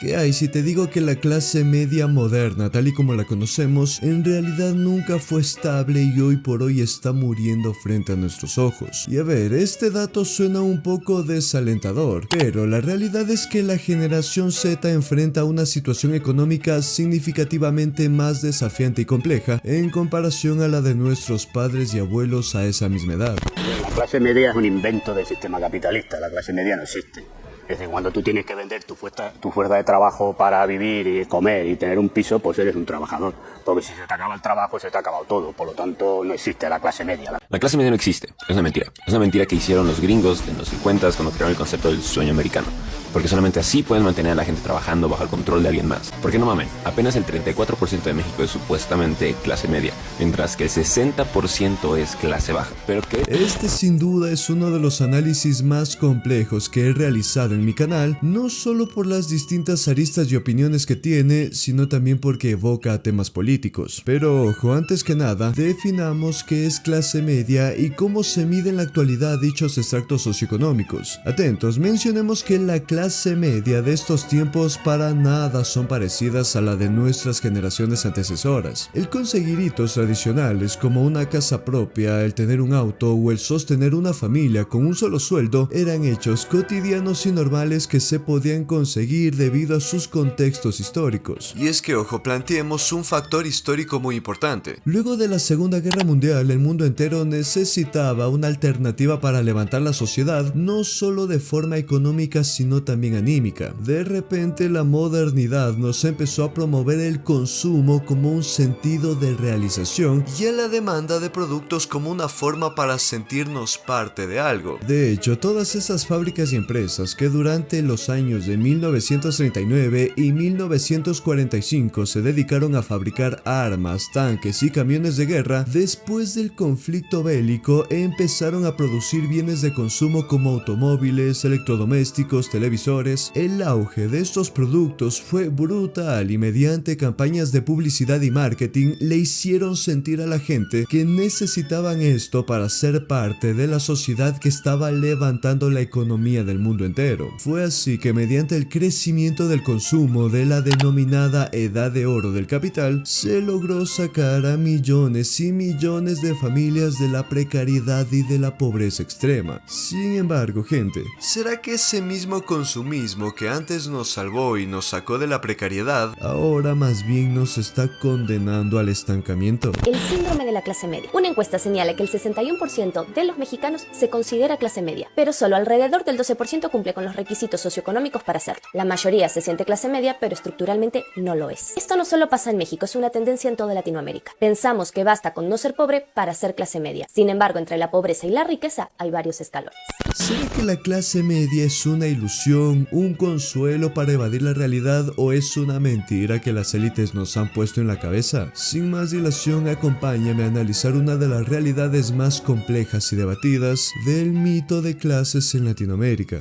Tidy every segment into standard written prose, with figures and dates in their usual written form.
¿Qué hay si te digo que la clase media moderna, tal y como la conocemos, en realidad nunca fue estable y hoy por hoy está muriendo frente a nuestros ojos? Y a ver, este dato suena un poco desalentador, pero la realidad es que la generación Z enfrenta una situación económica significativamente más desafiante y compleja en comparación a la de nuestros padres y abuelos a esa misma edad. La clase media es un invento del sistema capitalista, la clase media no existe. Es decir, cuando tú tienes que vender tu fuerza de trabajo para vivir y comer y tener un piso, pues eres un trabajador. Porque si se te acaba el trabajo, se te ha acabado todo. Por lo tanto, no existe la clase media. La clase media no existe, es una mentira. Es una mentira que hicieron los gringos en los 50 cuando crearon el concepto del sueño americano. Porque solamente así pueden mantener a la gente trabajando bajo el control de alguien más. Porque no mamen, apenas el 34% de México es supuestamente clase media, mientras que el 60% es clase baja. ¿Pero qué? Este sin duda es uno de los análisis más complejos que he realizado en mi canal, no solo por las distintas aristas y opiniones que tiene, sino también porque evoca temas políticos. Pero ojo, antes que nada, definamos qué es clase media y cómo se mide en la actualidad dichos extractos socioeconómicos. Atentos, mencionemos que la clase media de estos tiempos para nada son parecidas a la de nuestras generaciones antecesoras. El conseguir hitos tradicionales como una casa propia, el tener un auto o el sostener una familia con un solo sueldo eran hechos cotidianos y normales que se podían conseguir debido a sus contextos históricos. Y es que, ojo, planteemos un factor histórico muy importante. Luego de la Segunda Guerra Mundial, el mundo entero necesitaba una alternativa para levantar la sociedad, no solo de forma económica, sino también anímica. De repente, la modernidad nos empezó a promover el consumo como un sentido de realización y a la demanda de productos como una forma para sentirnos parte de algo. De hecho, todas esas fábricas y empresas que durante los años de 1939 y 1945 se dedicaron a fabricar armas, tanques y camiones de guerra, después del conflicto bélico empezaron a producir bienes de consumo como automóviles, electrodomésticos, televisores. El auge de estos productos fue brutal y mediante campañas de publicidad y marketing le hicieron sentir a la gente que necesitaban esto para ser parte de la sociedad que estaba levantando la economía del mundo entero. Fue así que mediante el crecimiento del consumo de la denominada edad de oro del capital, se logró sacar a millones y millones de familias de la precariedad y de la pobreza extrema. Sin embargo, gente, ¿será que ese mismo consumismo que antes nos salvó y nos sacó de la precariedad, ahora más bien nos está condenando al estancamiento? El síndrome de la clase media. Una encuesta señala que el 61% de los mexicanos se considera clase media, pero solo alrededor del 12% cumple con los requisitos socioeconómicos para serlo. La mayoría se siente clase media, pero estructuralmente no lo es. Esto no solo pasa en México, es una tendencia en toda Latinoamérica. Pensamos que basta con no ser pobre para ser clase media. Sin embargo, entre la pobreza y la riqueza hay varios escalones. ¿Será que la clase media es una ilusión, un consuelo para evadir la realidad o es una mentira que las élites nos han puesto en la cabeza? Sin más dilación, acompáñame a analizar una de las realidades más complejas y debatidas del mito de clases en Latinoamérica.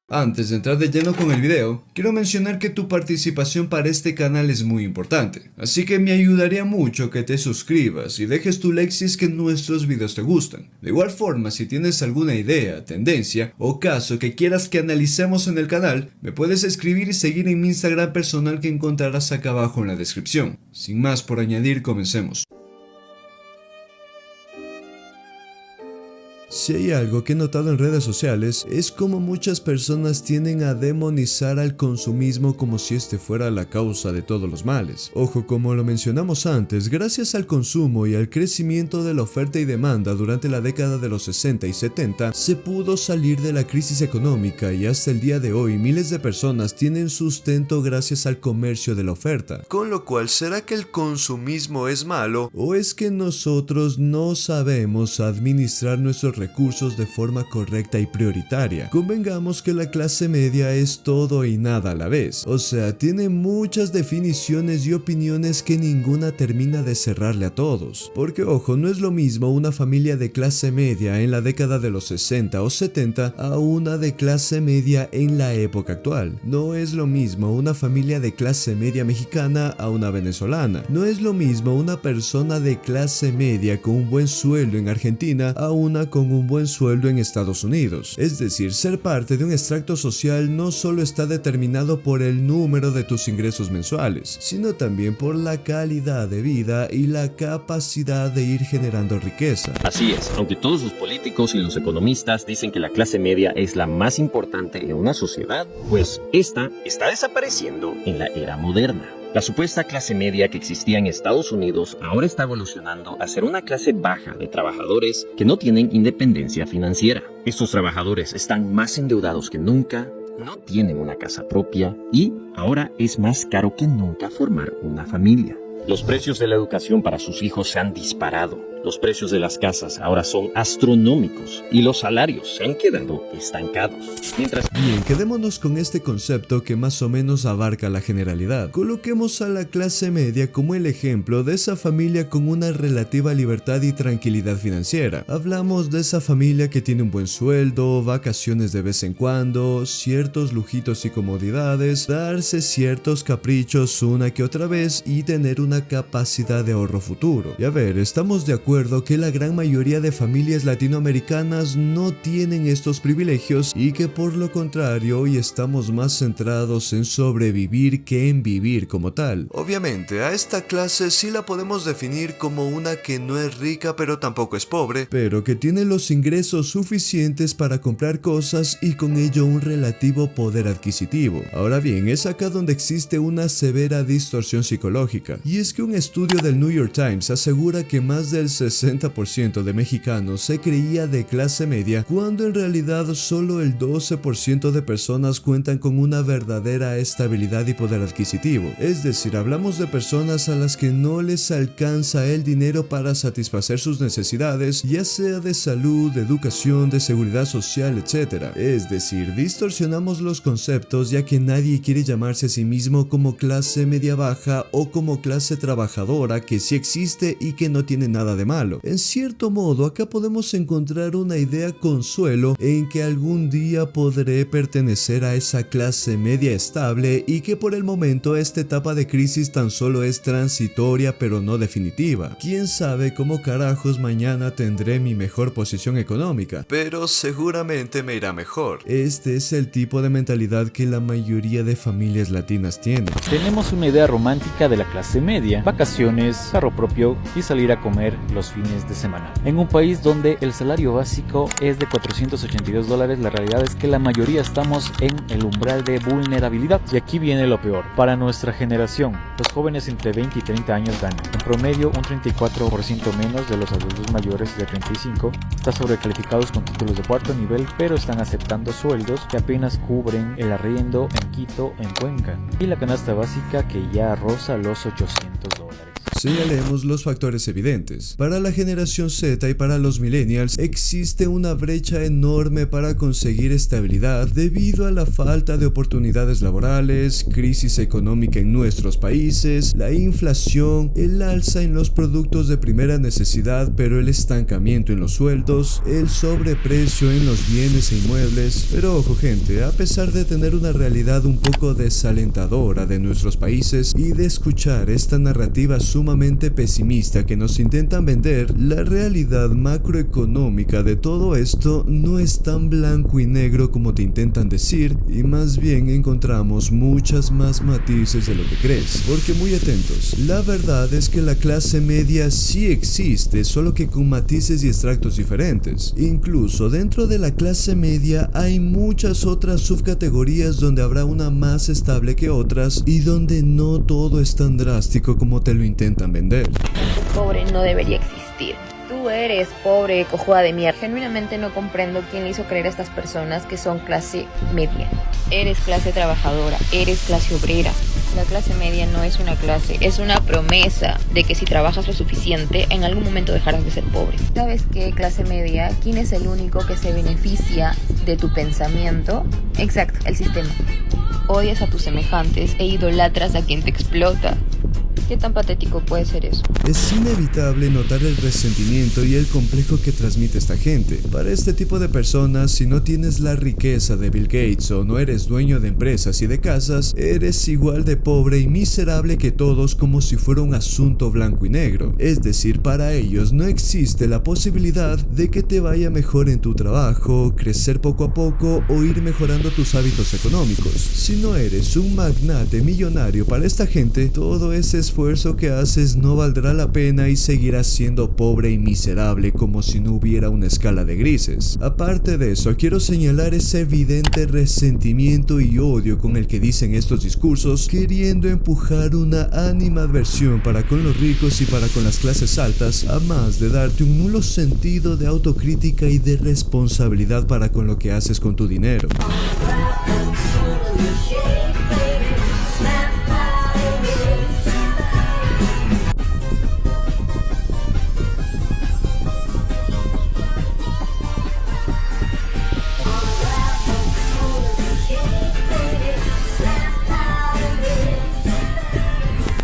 Antes de entrar de lleno con el video, quiero mencionar que tu participación para este canal es muy importante, así que me ayudaría mucho que te suscribas y dejes tu like si es que nuestros videos te gustan. De igual forma, si tienes alguna idea, tendencia o caso que quieras que analicemos en el canal, me puedes escribir y seguir en mi Instagram personal que encontrarás acá abajo en la descripción. Sin más por añadir, comencemos. Si hay algo que he notado en redes sociales es como muchas personas tienden a demonizar al consumismo como si este fuera la causa de todos los males. Ojo, como lo mencionamos antes, gracias al consumo y al crecimiento de la oferta y demanda durante la década de los 60 y 70, se pudo salir de la crisis económica y hasta el día de hoy miles de personas tienen sustento gracias al comercio de la oferta. Con lo cual, ¿será que el consumismo es malo o es que nosotros no sabemos administrar nuestros recursos de forma correcta y prioritaria. Convengamos que la clase media es todo y nada a la vez, o sea, tiene muchas definiciones y opiniones que ninguna termina de cerrarle a todos. Porque ojo, no es lo mismo una familia de clase media en la década de los 60 o 70 a una de clase media en la época actual. No es lo mismo una familia de clase media mexicana a una venezolana. No es lo mismo una persona de clase media con un buen sueldo en Argentina a una con un buen sueldo en Estados Unidos. Es decir, ser parte de un extracto social no solo está determinado por el número de tus ingresos mensuales, sino también por la calidad de vida y la capacidad de ir generando riqueza. Así es, aunque todos los políticos y los economistas dicen que la clase media es la más importante en una sociedad, pues esta está desapareciendo en la era moderna. La supuesta clase media que existía en Estados Unidos ahora está evolucionando a ser una clase baja de trabajadores que no tienen independencia financiera. Estos trabajadores están más endeudados que nunca, no tienen una casa propia y ahora es más caro que nunca formar una familia. Los precios de la educación para sus hijos se han disparado. Los precios de las casas ahora son astronómicos y los salarios se han quedado estancados. Bien, quedémonos con este concepto que más o menos abarca la generalidad. Coloquemos a la clase media como el ejemplo de esa familia con una relativa libertad y tranquilidad financiera. Hablamos de esa familia que tiene un buen sueldo, vacaciones de vez en cuando, ciertos lujitos y comodidades, darse ciertos caprichos una que otra vez y tener una capacidad de ahorro futuro. Y a ver, estamos de acuerdo que la gran mayoría de familias latinoamericanas no tienen estos privilegios y que por lo contrario hoy estamos más centrados en sobrevivir que en vivir como tal. Obviamente a esta clase sí la podemos definir como una que no es rica pero tampoco es pobre, pero que tiene los ingresos suficientes para comprar cosas y con ello un relativo poder adquisitivo. Ahora bien, es acá donde existe una severa distorsión psicológica, y es que un estudio del New York Times asegura que más del 60% de mexicanos se creía de clase media, cuando en realidad solo el 12% de personas cuentan con una verdadera estabilidad y poder adquisitivo. Es decir, hablamos de personas a las que no les alcanza el dinero para satisfacer sus necesidades, ya sea de salud, de educación, de seguridad social, etc. Es decir, distorsionamos los conceptos, ya que nadie quiere llamarse a sí mismo como clase media baja o como clase trabajadora, que sí existe y que no tiene nada de malo. En cierto modo, acá podemos encontrar una idea consuelo en que algún día podré pertenecer a esa clase media estable y que por el momento esta etapa de crisis tan solo es transitoria pero no definitiva. Quién sabe cómo carajos mañana tendré mi mejor posición económica, pero seguramente me irá mejor. Este es el tipo de mentalidad que la mayoría de familias latinas tienen. Tenemos una idea romántica de la clase media: vacaciones, carro propio y salir a comer los fines de semana. En un país donde el salario básico es de $482, la realidad es que la mayoría estamos en el umbral de vulnerabilidad. Y aquí viene lo peor. Para nuestra generación, los jóvenes entre 20 y 30 años ganan en promedio un 34% menos de los adultos mayores de 35. Están sobrecalificados con títulos de cuarto nivel, pero están aceptando sueldos que apenas cubren el arriendo en Quito, en Cuenca, y la canasta básica que ya roza los $800. Señalemos los factores evidentes. Para la generación Z y para los millennials existe una brecha enorme para conseguir estabilidad debido a la falta de oportunidades laborales, crisis económica en nuestros países, la inflación, el alza en los productos de primera necesidad pero el estancamiento en los sueldos, el sobreprecio en los bienes e inmuebles. Pero ojo gente, a pesar de tener una realidad un poco desalentadora de nuestros países y de escuchar esta narrativa sumamente pesimista que nos intentan vender, la realidad macroeconómica de todo esto no es tan blanco y negro como te intentan decir, y más bien encontramos muchas más matices de lo que crees. Porque muy atentos, la verdad es que la clase media sí existe, solo que con matices y extractos diferentes. Incluso dentro de la clase media hay muchas otras subcategorías donde habrá una más estable que otras y donde no todo es tan drástico como te lo intentan vender. Pobre no debería existir. Tú eres pobre, cojuda de mierda. Genuinamente no comprendo quién le hizo creer a estas personas que son clase media. Eres clase trabajadora, eres clase obrera. La clase media no es una clase, es una promesa de que si trabajas lo suficiente, en algún momento dejarás de ser pobre. ¿Sabes qué, clase media? ¿Quién es el único que se beneficia de tu pensamiento? Exacto, el sistema. Odias a tus semejantes e idolatras a quien te explota. ¿Qué tan patético puede ser eso? Es inevitable notar el resentimiento y el complejo que transmite esta gente. Para este tipo de personas, si no tienes la riqueza de Bill Gates o no eres dueño de empresas y de casas, eres igual de pobre y miserable que todos, como si fuera un asunto blanco y negro. Es decir, para ellos no existe la posibilidad de que te vaya mejor en tu trabajo, crecer poco a poco o ir mejorando tus hábitos económicos. Si no eres un magnate millonario, para esta gente, todo ese esfuerzo que haces no valdrá la pena y seguirás siendo pobre y miserable como si no hubiera una escala de grises. Aparte de eso, quiero señalar ese evidente resentimiento y odio con el que dicen estos discursos, queriendo empujar una animadversión para con los ricos y para con las clases altas, a más de darte un nulo sentido de autocrítica y de responsabilidad para con lo que haces con tu dinero.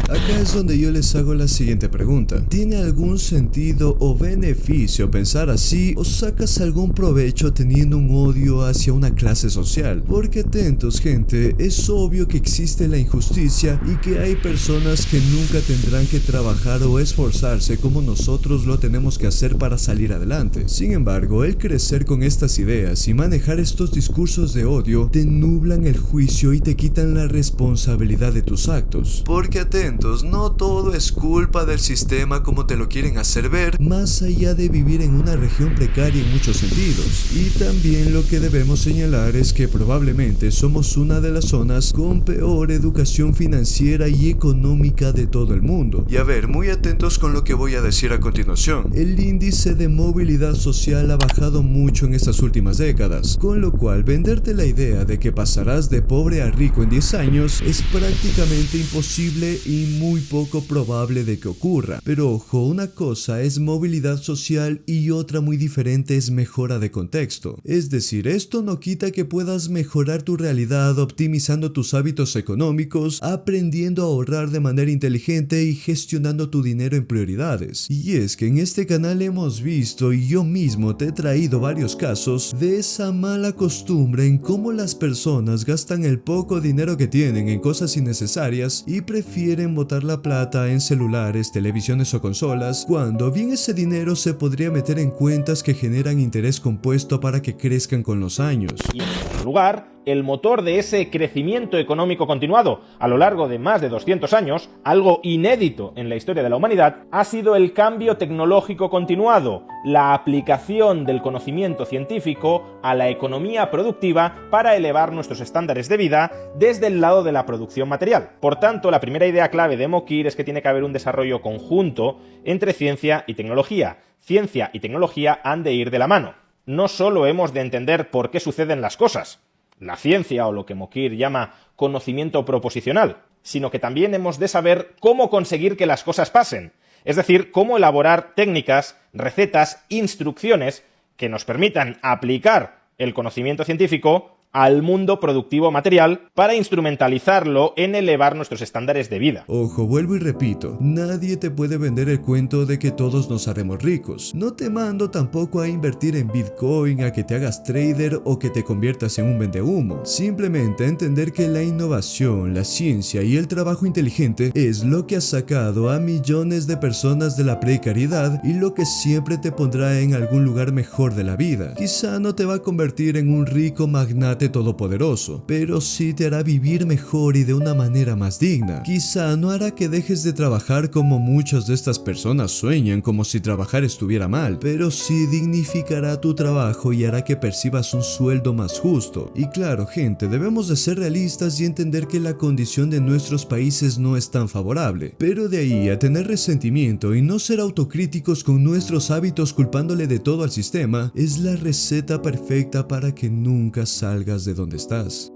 Acá es donde yo les hago la siguiente pregunta. ¿Tiene algún sentido o beneficio pensar así o sacas algún provecho teniendo un odio hacia una clase social? Porque atentos, gente, es obvio que existe la injusticia y que hay personas que nunca tendrán que trabajar o esforzarse como nosotros lo tenemos que hacer para salir adelante. Sin embargo, el crecer con estas ideas y manejar estos discursos de odio te nublan el juicio y te quitan la responsabilidad de tus actos. Porque atentos, no todo es culpa del sistema como te lo quieren hacer ver, más allá de vivir en una región precaria en muchos sentidos. Y también lo que debemos señalar es que probablemente somos una de las zonas con peor educación financiera y económica de todo el mundo. Y a ver, muy atentos con lo que voy a decir a continuación. El índice de movilidad social ha bajado mucho en estas últimas décadas, con lo cual venderte la idea de que pasarás de pobre a rico en 10 años es prácticamente imposible y muy poco probable de que ocurra. Pero ojo, una cosa es movilidad social y otra muy diferente es mejora de contexto. Es decir, esto no quita que puedas mejorar tu realidad optimizando tus hábitos económicos, aprendiendo a ahorrar de manera inteligente y gestionando tu dinero en prioridades. Y es que en este canal hemos visto y yo mismo te he traído varios casos de esa mala costumbre en cómo las personas gastan el poco dinero que tienen en cosas innecesarias y prefieren botar la plata en celulares, televisiones o consolas, cuando bien ese dinero se podría meter en cuentas que generan interés compuesto para que crezcan con los años. Y en segundo lugar, el motor de ese crecimiento económico continuado a lo largo de más de 200 años, algo inédito en la historia de la humanidad, ha sido el cambio tecnológico continuado, la aplicación del conocimiento científico a la economía productiva para elevar nuestros estándares de vida desde el lado de la producción material. Por tanto, la primera idea clave de Mokir es que tiene que haber un desarrollo conjunto entre ciencia y tecnología. Ciencia y tecnología han de ir de la mano. No solo hemos de entender por qué suceden las cosas, la ciencia o lo que Mokir llama conocimiento proposicional, sino que también hemos de saber cómo conseguir que las cosas pasen, es decir, cómo elaborar técnicas, recetas, instrucciones que nos permitan aplicar el conocimiento científico al mundo productivo material para instrumentalizarlo en elevar nuestros estándares de vida. Ojo, vuelvo y repito, nadie te puede vender el cuento de que todos nos haremos ricos. No te mando tampoco a invertir en Bitcoin, a que te hagas trader o que te conviertas en un vendehumo. Simplemente a entender que la innovación, la ciencia y el trabajo inteligente es lo que ha sacado a millones de personas de la precariedad y lo que siempre te pondrá en algún lugar mejor de la vida. Quizá no te va a convertir en un rico magnate todopoderoso, pero sí te hará vivir mejor y de una manera más digna. Quizá no hará que dejes de trabajar como muchas de estas personas sueñan, como si trabajar estuviera mal, pero sí dignificará tu trabajo y hará que percibas un sueldo más justo. Y claro, gente, debemos de ser realistas y entender que la condición de nuestros países no es tan favorable, pero de ahí a tener resentimiento y no ser autocríticos con nuestros hábitos culpándole de todo al sistema, es la receta perfecta para que nunca salgas de donde estás.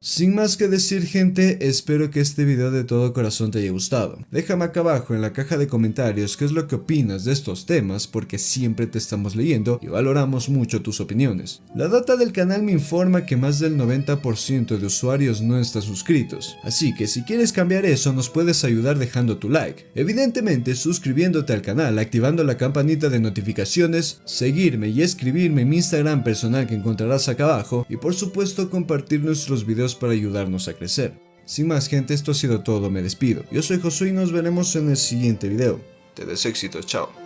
Sin más que decir, gente, espero que este video de todo corazón te haya gustado. Déjame acá abajo en la caja de comentarios qué es lo que opinas de estos temas, porque siempre te estamos leyendo y valoramos mucho tus opiniones. La data del canal me informa que más del 90% de usuarios no están suscritos, así que si quieres cambiar eso nos puedes ayudar dejando tu like. Evidentemente suscribiéndote al canal, activando la campanita de notificaciones, seguirme y escribirme en mi Instagram personal que encontrarás acá abajo y por supuesto compartir nuestros videos para ayudarnos a crecer. Sin más, gente, esto ha sido todo, me despido. Yo soy Josué y nos veremos en el siguiente video. Te deseo éxito, chao.